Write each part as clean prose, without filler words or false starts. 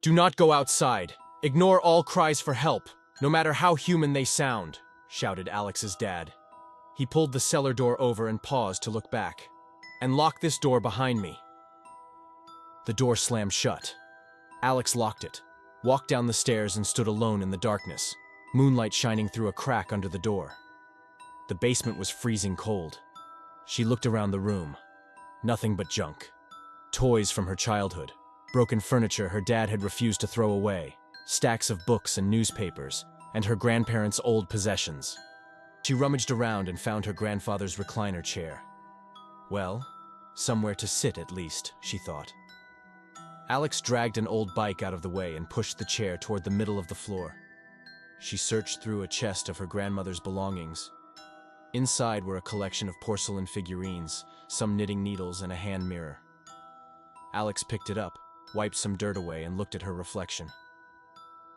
Do not go outside. Ignore all cries for help, no matter how human they sound, shouted Alex's dad. He pulled the cellar door over and paused to look back. And lock this door behind me. The door slammed shut. Alex locked it, walked down the stairs and stood alone in the darkness, moonlight shining through a crack under the door. The basement was freezing cold. She looked around the room. Nothing but junk. Toys from her childhood, broken furniture her dad had refused to throw away, stacks of books and newspapers, and her grandparents' old possessions. She rummaged around and found her grandfather's recliner chair. Well, somewhere to sit at least, she thought. Alex dragged an old bike out of the way and pushed the chair toward the middle of the floor. She searched through a chest of her grandmother's belongings. Inside were a collection of porcelain figurines, some knitting needles, and a hand mirror. Alex picked it up, wiped some dirt away, and looked at her reflection.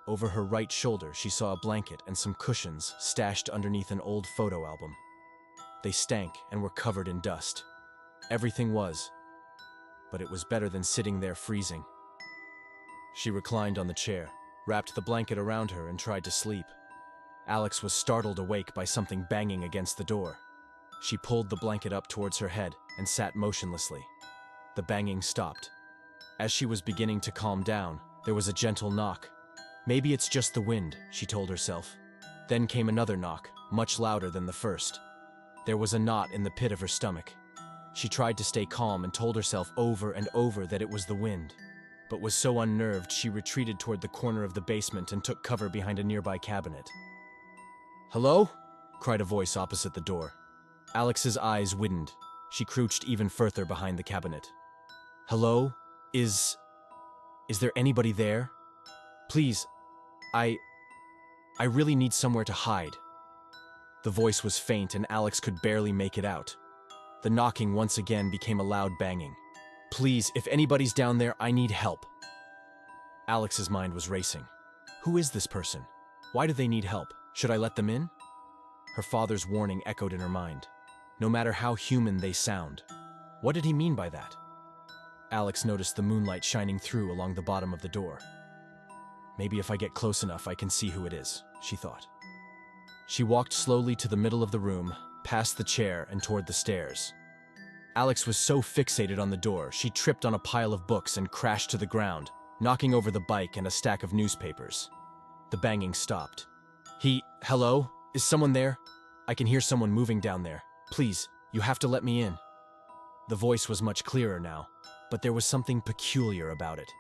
Over her right shoulder, she saw a blanket and some cushions stashed underneath an old photo album. They stank and were covered in dust. Everything was, but it was better than sitting there freezing. She reclined on the chair, wrapped the blanket around her, and tried to sleep. Alex was startled awake by something banging against the door. She pulled the blanket up towards her head and sat motionlessly. The banging stopped. As she was beginning to calm down, there was a gentle knock. Maybe it's just the wind, she told herself. Then came another knock, much louder than the first. There was a knot in the pit of her stomach. She tried to stay calm and told herself over and over that it was the wind, but was so unnerved she retreated toward the corner of the basement and took cover behind a nearby cabinet. "Hello?" cried a voice opposite the door. Alex's eyes widened. She crouched even further behind the cabinet. "Hello? Is there anybody there? Please, I really need somewhere to hide." The voice was faint and Alex could barely make it out. The knocking once again became a loud banging. "Please, if anybody's down there, I need help." Alex's mind was racing. Who is this person? Why do they need help? Should I let them in? Her father's warning echoed in her mind. No matter how human they sound. What did he mean by that? Alex noticed the moonlight shining through along the bottom of the door. Maybe if I get close enough, I can see who it is, she thought. She walked slowly to the middle of the room, past the chair and toward the stairs. Alex was so fixated on the door, she tripped on a pile of books and crashed to the ground, knocking over the bike and a stack of newspapers. The banging stopped. Hello? Is someone there? I can hear someone moving down there. Please, you have to let me in." The voice was much clearer now, but there was something peculiar about it.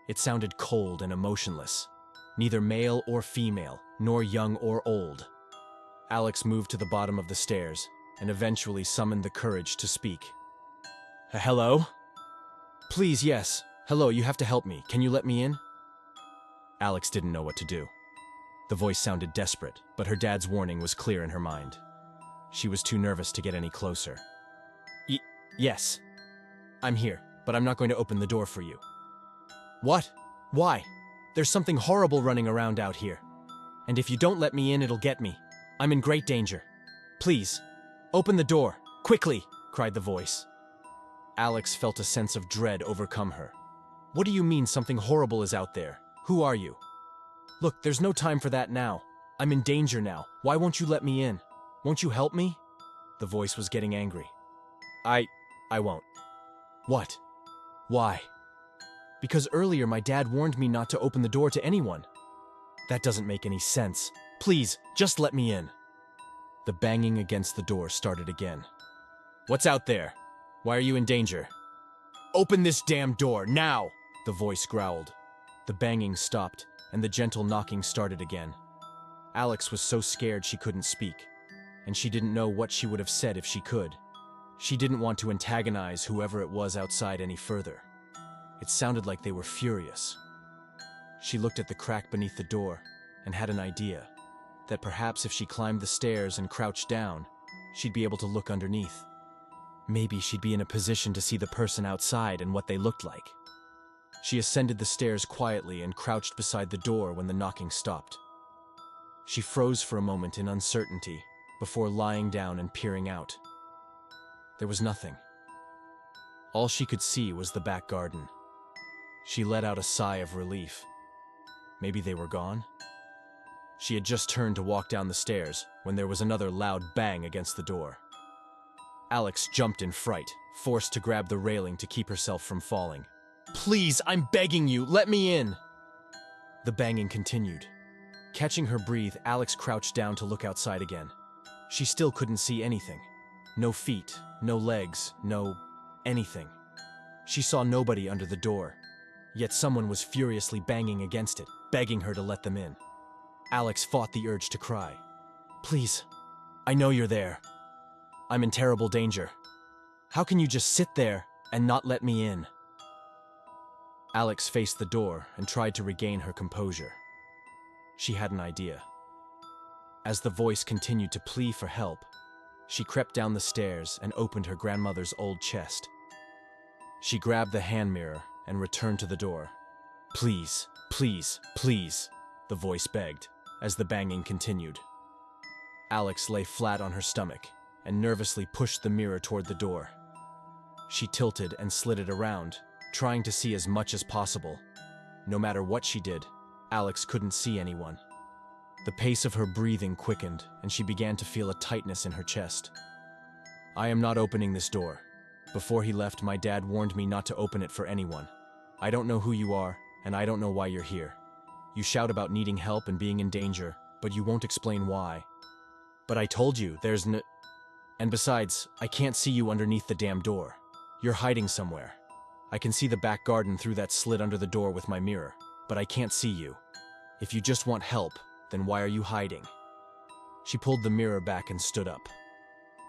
It sounded cold and emotionless. Neither male or female, nor young or old. Alex moved to the bottom of the stairs and eventually summoned the courage to speak. "Hello?" "Please, yes. Hello, you have to help me. Can you let me in?" Alex didn't know what to do. The voice sounded desperate, but her dad's warning was clear in her mind. She was too nervous to get any closer. Yes. I'm here, but I'm not going to open the door for you." "What? Why? There's something horrible running around out here. And if you don't let me in, it'll get me. I'm in great danger. Please, open the door, quickly," cried the voice. Alex felt a sense of dread overcome her. "What do you mean something horrible is out there? Who are you?" "Look, there's no time for that now. I'm in danger now. Why won't you let me in? Won't you help me?" The voice was getting angry. I won't." "What? Why?" "Because earlier my dad warned me not to open the door to anyone." "That doesn't make any sense. Please, just let me in." The banging against the door started again. "What's out there? Why are you in danger?" "Open this damn door, now!" the voice growled. The banging stopped, and the gentle knocking started again. Alex was so scared she couldn't speak, and she didn't know what she would have said if she could. She didn't want to antagonize whoever it was outside any further. It sounded like they were furious. She looked at the crack beneath the door and had an idea that perhaps if she climbed the stairs and crouched down, she'd be able to look underneath. Maybe she'd be in a position to see the person outside and what they looked like. She ascended the stairs quietly and crouched beside the door when the knocking stopped. She froze for a moment in uncertainty before lying down and peering out. There was nothing. All she could see was the back garden. She let out a sigh of relief Maybe they were gone? She had just turned to walk down the stairs when there was another loud bang against the door. Alex jumped in fright, forced to grab the railing to keep herself from falling. "Please, I'm begging you, let me in!" The banging continued. Catching her breath, Alex crouched down to look outside again. She still couldn't see anything. No feet, no legs, no anything. She saw nobody under the door, yet someone was furiously banging against it, begging her to let them in. Alex fought the urge to cry. "Please, I know you're there. I'm in terrible danger. How can you just sit there and not let me in?" Alex faced the door and tried to regain her composure. She had an idea. As the voice continued to plead for help, she crept down the stairs and opened her grandmother's old chest. She grabbed the hand mirror and returned to the door. "Please, please, please," the voice begged, as the banging continued. Alex lay flat on her stomach and nervously pushed the mirror toward the door. She tilted and slid it around, trying to see as much as possible. No matter what she did, Alex couldn't see anyone. The pace of her breathing quickened, and she began to feel a tightness in her chest. "I am not opening this door. Before he left, my dad warned me not to open it for anyone. I don't know who you are, and I don't know why you're here. You shout about needing help and being in danger, but you won't explain why. But I told you, there's no... And besides, I can't see you underneath the damn door. You're hiding somewhere. I can see the back garden through that slit under the door with my mirror, but I can't see you. If you just want help, then why are you hiding?" She pulled the mirror back and stood up.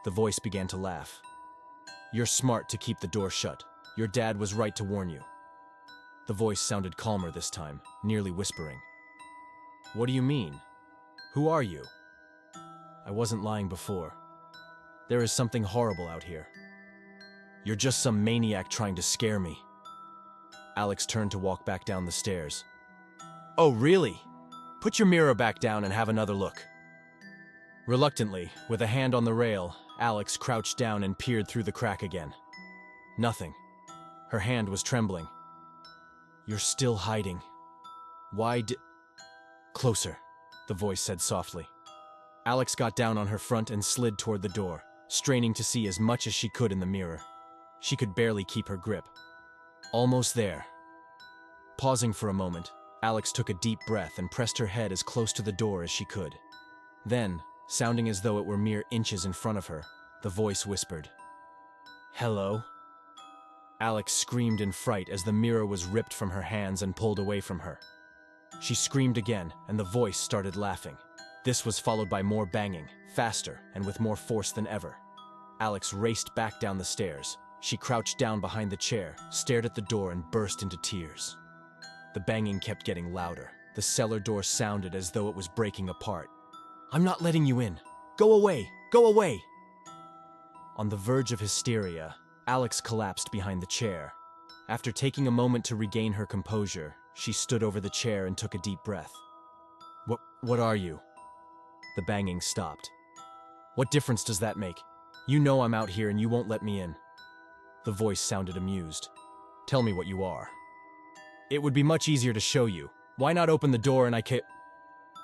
The voice began to laugh. "You're smart to keep the door shut. Your dad was right to warn you." The voice sounded calmer this time, nearly whispering. "What do you mean? Who are you?" "I wasn't lying before. There is something horrible out here. You're just some maniac trying to scare me." Alex turned to walk back down the stairs. "Oh, really? Put your mirror back down and have another look." Reluctantly, with a hand on the rail, Alex crouched down and peered through the crack again. Nothing. Her hand was trembling. "You're still hiding. Why d—" "Closer," the voice said softly. Alex got down on her front and slid toward the door, straining to see as much as she could in the mirror. She could barely keep her grip. Almost there. Pausing for a moment, Alex took a deep breath and pressed her head as close to the door as she could. Then, sounding as though it were mere inches in front of her, the voice whispered, "Hello?" Alex screamed in fright as the mirror was ripped from her hands and pulled away from her. She screamed again, and the voice started laughing. This was followed by more banging, faster, and with more force than ever. Alex raced back down the stairs. She crouched down behind the chair, stared at the door, and burst into tears. The banging kept getting louder. The cellar door sounded as though it was breaking apart. "I'm not letting you in. Go away! Go away!" On the verge of hysteria, Alex collapsed behind the chair. After taking a moment to regain her composure, she stood over the chair and took a deep breath. What are you?" The banging stopped. "What difference does that make? You know I'm out here and you won't let me in." The voice sounded amused. "Tell me what you are." "It would be much easier to show you. Why not open the door and I can't—"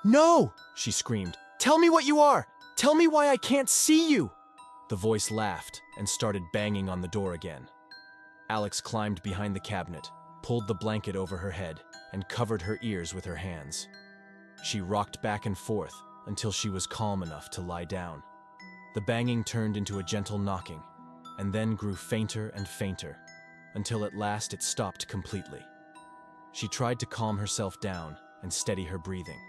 "No!" she screamed. "Tell me what you are! Tell me why I can't see you!" The voice laughed and started banging on the door again. Alex climbed behind the cabinet, pulled the blanket over her head, and covered her ears with her hands. She rocked back and forth until she was calm enough to lie down. The banging turned into a gentle knocking, and then grew fainter and fainter, until at last it stopped completely. She tried to calm herself down and steady her breathing.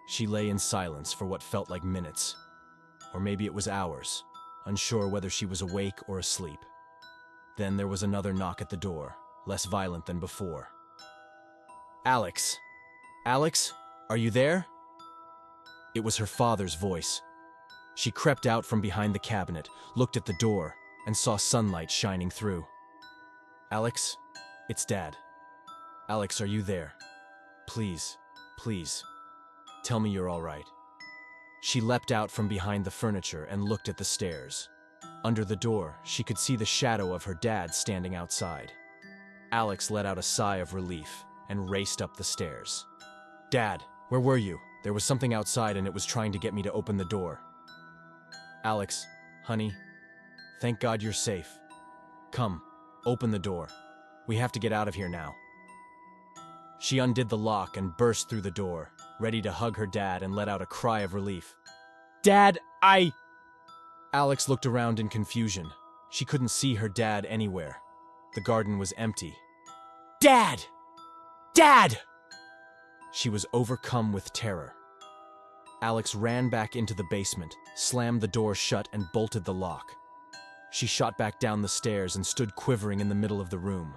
She lay in silence for what felt like minutes, or maybe it was hours, unsure whether she was awake or asleep. Then there was another knock at the door, less violent than before. "Alex! Alex, are you there?" It was her father's voice. She crept out from behind the cabinet, looked at the door, and saw sunlight shining through. "Alex, it's Dad. Alex, are you there? Please, please, tell me you're all right." She leapt out from behind the furniture and looked at the stairs. Under the door, she could see the shadow of her dad standing outside. Alex let out a sigh of relief and raced up the stairs. Dad, where were you? There was something outside and it was trying to get me to open the door. Alex, honey, thank God you're safe. Come, open the door. We have to get out of here now. She undid the lock and burst through the door, ready to hug her dad and let out a cry of relief. Dad, Alex looked around in confusion. She couldn't see her dad anywhere. The garden was empty. Dad! Dad! She was overcome with terror. Alex ran back into the basement, slammed the door shut and bolted the lock. She shot back down the stairs and stood quivering in the middle of the room.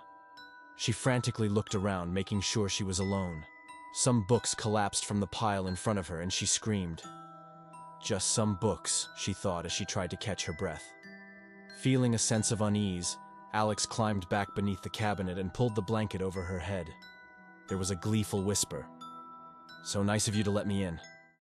She frantically looked around, making sure she was alone. Some books collapsed from the pile in front of her and she screamed. Just some books, she thought as she tried to catch her breath. Feeling a sense of unease, Alex climbed back beneath the cabinet and pulled the blanket over her head. There was a gleeful whisper. "So nice of you to let me in."